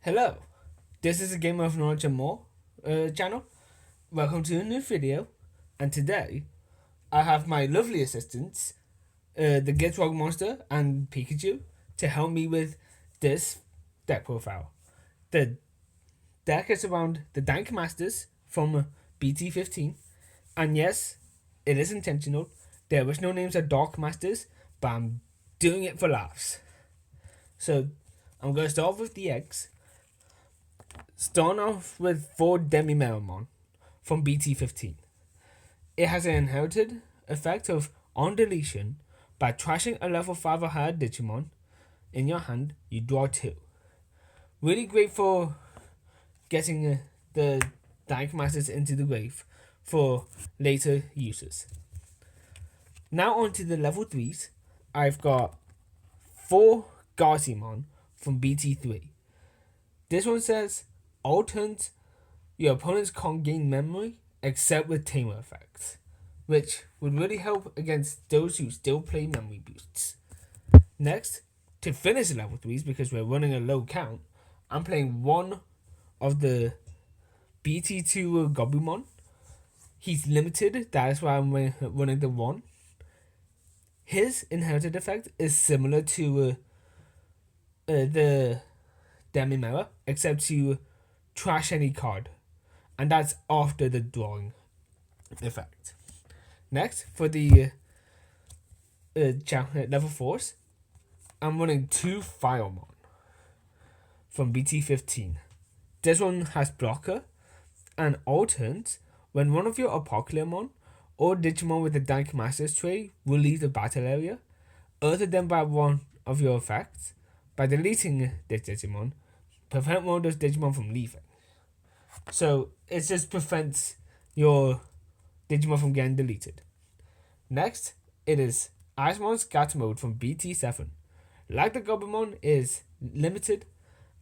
Hello, this is a Game of Knowledge and More channel. Welcome to a new video, and today I have my lovely assistants, the Gitrog monster and Pikachu, to help me with this deck profile. The deck is around the Dank Masters from BT15, and yes, it is intentional. Their original names are Dark Masters, but I'm doing it for laughs. So I'm going to start off with the eggs. Starting off with 4 Demi Melamon from BT15. It has an inherited effect of on deletion. By trashing a level 5 or higher Digimon in your hand, you draw 2. Really great for getting the Dank Masters into the grave for later uses. Now on to the level 3s. I've got 4 Garcimon from BT3. This one says, all turns your opponents can't gain memory except with tamer effects, which would really help against those who still play memory boosts. Next, to finish the level 3s, because we're running a low count, I'm playing one of the BT2 Gobumon. He's limited, that's why I'm running the 1. His inherited effect is similar to the Demimera, except you trash any card, and that's after the drawing effect. Next, for the level 4s, I'm running 2 Firemon from BT15. This one has blocker, and all turns, when one of your Apocalypse or Digimon with the Dank Masters trait will leave the battle area, other than by one of your effects, by deleting this Digimon, prevent one of those Digimon from leaving. So it just prevents your Digimon from getting deleted. Next, it is Icemon Scatter Mode from BT7. Like the Gobumon is limited,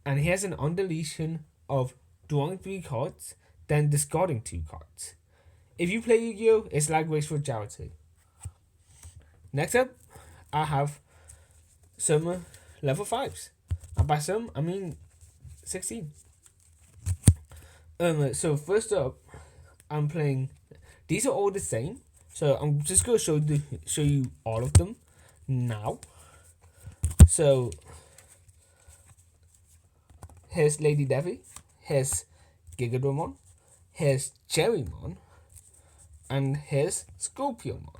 and he has an on deletion of drawing 3 cards, then discarding 2 cards. If you play Yu-Gi-Oh, it's like Race for Charity. Next up, I have some level 5s. And by some, I mean 16. So first up, I'm playing. These are all the same, so I'm just gonna show you all of them now. So here's Lady Devi, here's Gigadramon, here's Cherrymon, and here's Scorpiomon.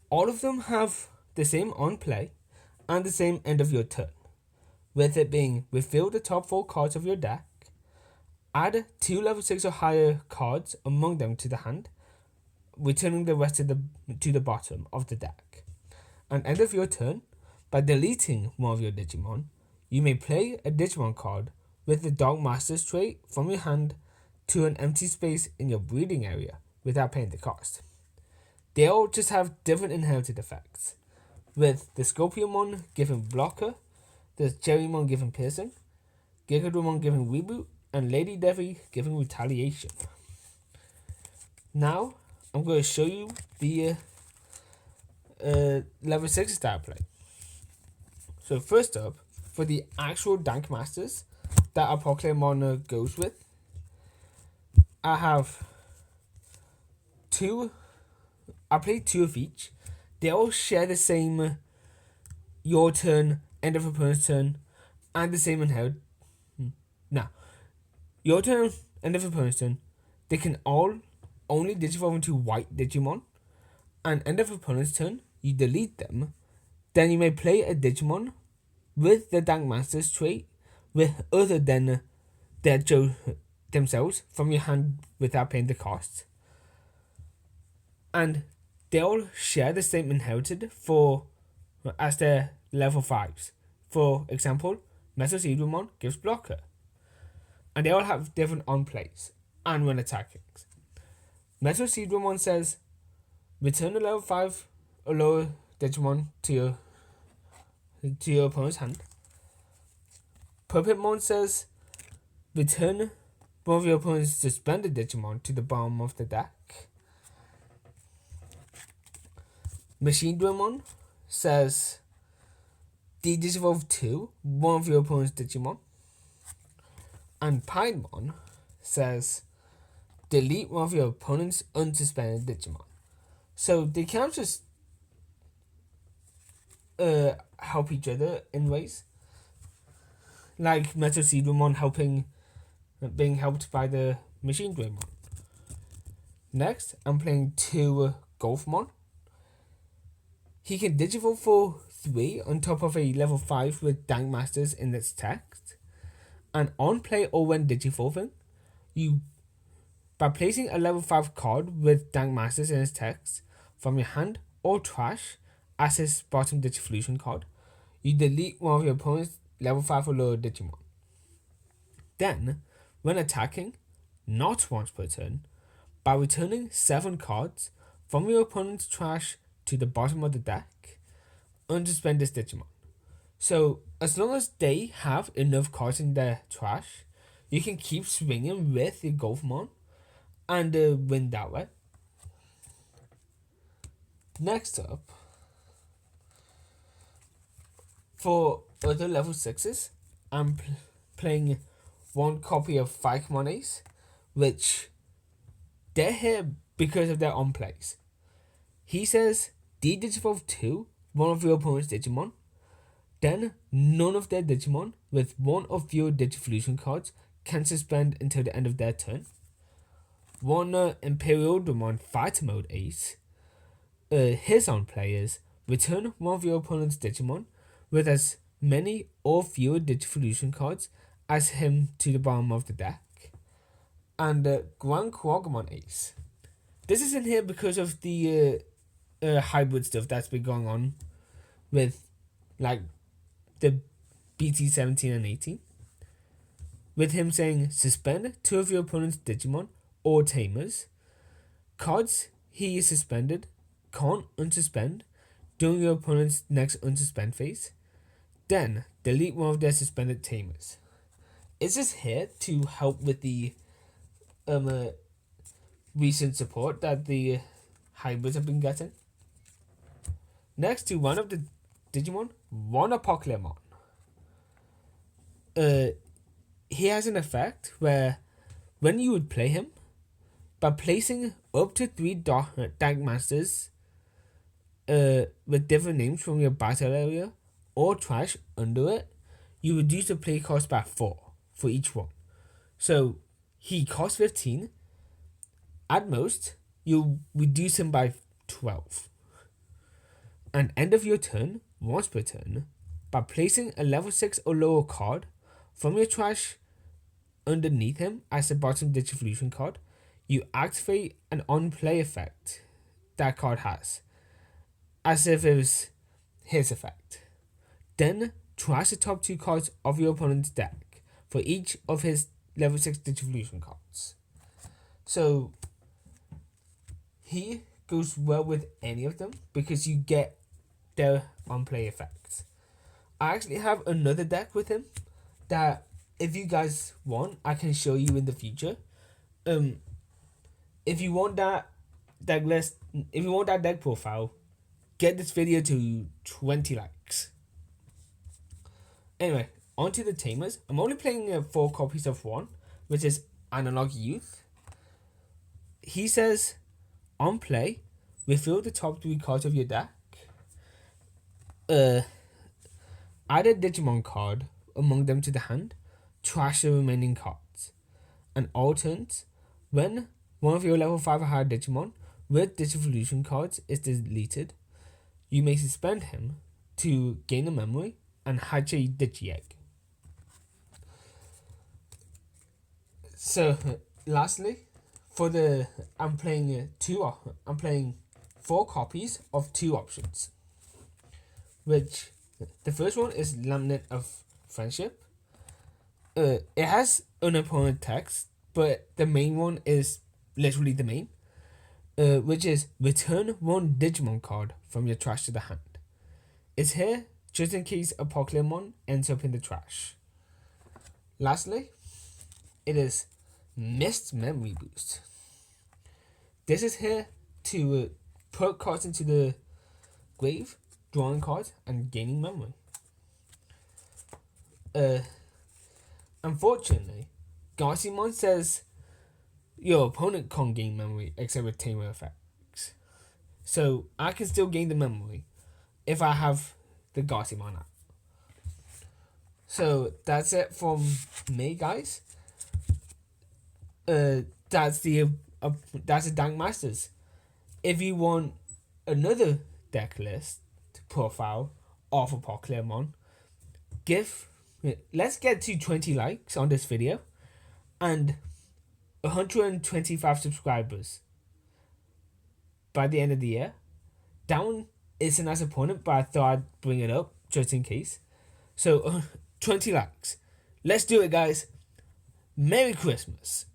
All of them have the same on play and the same end of your turn, with it being refill the top 4 cards of your deck, add 2 level 6 or higher cards among them to the hand, returning the rest to the bottom of the deck. And end of your turn, by deleting one of your Digimon, you may play a Digimon card with the Dark Master's trait from your hand to an empty space in your breeding area without paying the cost. They all just have different inherited effects, with the Scorpiomon giving blocker, the Cherrymon giving piercing, Gigadramon giving reboot, and Lady Devi giving retaliation. Now, I'm going to show you the level 6 style play. So first up, for the actual Dank Masters that Apocalypse goes with, I have 2. I played 2 of each. They all share the same your turn, end of opponent's turn, and the same inherit. Now, your turn, end of opponent's turn, they can all only digivolve into white Digimon, and end of opponent's turn, you delete them. Then you may play a Digimon with the Dank Masters trait with other than their themselves from your hand without paying the cost. And they all share the same inherited for as their level 5s. For example, Metal Seedramon gives blocker. And they all have different on plays and when attacking. Metal Seedramon says return a level 5 or lower Digimon to your opponent's hand. Puppetmon says return one of your opponent's suspended Digimon to the bottom of the deck. Machine Dramon says de-digivolve 2, one of your opponent's Digimon. And Pinemon says delete one of your opponent's unsuspended Digimon. So they can't just help each other in ways. Like Metal Seedramon being helped by the Machine Greymon. Next, I'm playing 2 Golfmon. He can Digivolve for 3 on top of a level 5 with Dank Masters in its text. And on play or when Digivolving, by placing a level 5 card with Dank Masters in its text from your hand or trash as his bottom Digivolution card, you delete one of your opponent's level 5 or lower Digimon. Then, when attacking, not once per turn, by returning 7 cards from your opponent's trash to the bottom of the deck, unsuspend this Digimon. So, as long as they have enough cards in their trash, you can keep swinging with your Golfmon and win that way. Next up, for other level 6s, I'm playing 1 copy of Fikemon Ace, which they're here because of their on plays. He says de-Digivolve 2, one of your opponent's Digimon. Then none of their Digimon with 1 or fewer Digivolution cards can suspend until the end of their turn. 1 Imperial Demon Fighter Mode Ace. His on players return 1 of your opponent's Digimon with as many or fewer Digivolution cards as him to the bottom of the deck. And Grand Quagmon Ace. This is in here because of the hybrid stuff that's been going on with like the BT 17 and 18. With him saying suspend 2 of your opponent's Digimon or Tamers. Cards he is suspended can't unsuspend during your opponent's next unsuspend phase. Then delete 1 of their suspended Tamers. It's just here to help with the recent support that the hybrids have been getting. Next to one of the Digimon, one Apocalypse. He has an effect where when you would play him, by placing up to 3 Dank Masters with different names from your battle area or trash under it, you reduce the play cost by 4 for each one. So he costs 15. At most, you reduce him by 12. And end of your turn, once per turn, by placing a level 6 or lower card from your trash underneath him as the bottom Digivolution card, you activate an on-play effect that card has, as if it was his effect. Then trash the top 2 cards of your opponent's deck for each of his level 6 Digivolution cards. So he goes well with any of them because you get their on-play effects. I actually have another deck with him that if you guys want, I can show you in the future. If you want that deck list, if you want that deck profile, get this video to 20 likes. Anyway, on to the Tamers. I'm only playing 4 copies of 1, which is Analog Youth. He says, on play, refill the top 3 cards of your deck. Add a Digimon card among them to the hand. Trash the remaining cards. And all turns, when one of your level 5 or higher Digimon with Digivolution cards is deleted, you may suspend him to gain a memory and hatch a Digi-Egg. So, lastly, I'm playing 4 copies of 2 options. Which the first one is Laminate of Friendship. It has an opponent text, but the main one is literally the main, which is return 1 Digimon card from your trash to the hand. It's here just in case a Pokemon ends up in the trash. Lastly, it is Mist Memory Boost. This is here to put cards into the grave, drawing cards, and gaining memory. Unfortunately, Garcimon says your opponent can't gain memory except with Tamer effects. So I can still gain the memory if I have the Garcimon app. So that's it from me, guys. That's the Dank Masters. If you want another deck list profile of a Pokemon, let's get to 20 likes on this video and 125 subscribers by the end of the year. That one is a nice opponent, but I thought I'd bring it up just in case. So 20 likes. Let's do it, guys. Merry Christmas.